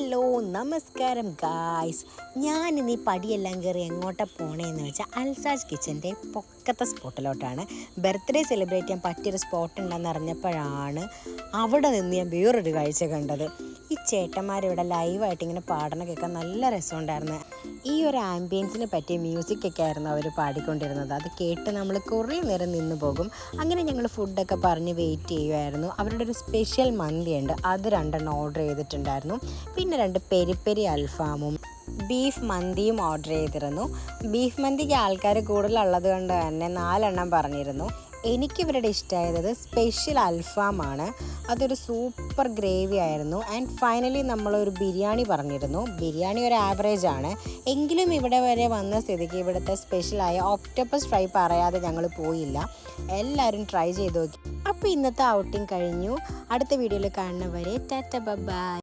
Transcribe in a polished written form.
Hello നമസ്കാരം guys. ഞാനിന്ന് ഈ പടിയെല്ലാം കയറി എങ്ങോട്ടാണ് പോണേന്ന് വെച്ചാൽ അൽസാജ് കിച്ചൻ്റെ പൊക്കത്തെ സ്പോട്ടിലോട്ടാണ്. ബർത്ത്ഡേ സെലിബ്രേറ്റ് ചെയ്യാൻ പറ്റിയൊരു സ്പോട്ട് ഉണ്ടെന്ന് അറിഞ്ഞപ്പോഴാണ് അവിടെ നിന്ന് ഞാൻ വേറൊരു കാഴ്ച കണ്ടത്. ഈ ചേട്ടന്മാരിവിടെ ലൈവായിട്ട് ഇങ്ങനെ പാടണ കേൾക്കാൻ നല്ല രസമുണ്ടായിരുന്നു. ഈ ഒരു ആംബിയൻസിന് പറ്റിയ മ്യൂസിക്കൊക്കെ ആയിരുന്നു അവർ പാടിക്കൊണ്ടിരുന്നത്. അത് കേട്ട് നമ്മൾ കുറേ നേരം നിന്ന് പോകും. അങ്ങനെ ഞങ്ങൾ ഫുഡൊക്കെ പറഞ്ഞ് വെയിറ്റ് ചെയ്യുമായിരുന്നു. അവരുടെ ഒരു സ്പെഷ്യൽ മന്തിയുണ്ട്, അത് 2 ഓർഡർ ചെയ്തിട്ടുണ്ടായിരുന്നു. പിന്നെ 2 പെരി പെരി അൽഫാമും ബീഫ് മന്തിയും ഓർഡർ ചെയ്തിരുന്നു. ബീഫ് മന്തിക്ക് ആൾക്കാർ കൂടുതലുള്ളത് കൊണ്ട് തന്നെ 4 പറഞ്ഞിരുന്നു. എനിക്കിവരുടെ ഇഷ്ടമായത് സ്പെഷ്യൽ അൽഫാമാണ്. അതൊരു സൂപ്പർ ഗ്രേവി ആയിരുന്നു. ആൻഡ് ഫൈനലി നമ്മളൊരു ബിരിയാണി പറഞ്ഞിരുന്നു. ബിരിയാണി ഒരു ആവറേജ് ആണ്, എങ്കിലും ഇവിടെ വരെ വന്ന സ്ഥിതിക്ക് ഇവിടുത്തെ സ്പെഷ്യലായ ഓക്ടോപ്പസ് ഫ്രൈ പറയാതെ ഞങ്ങൾ പോയില്ല. എല്ലാവരും ട്രൈ ചെയ്ത് നോക്കി. അപ്പോൾ ഇന്നത്തെ ഔട്ടിങ് കഴിഞ്ഞു. അടുത്ത വീഡിയോയിൽ കാണുന്നവരെ ടാറ്റ ബൈ.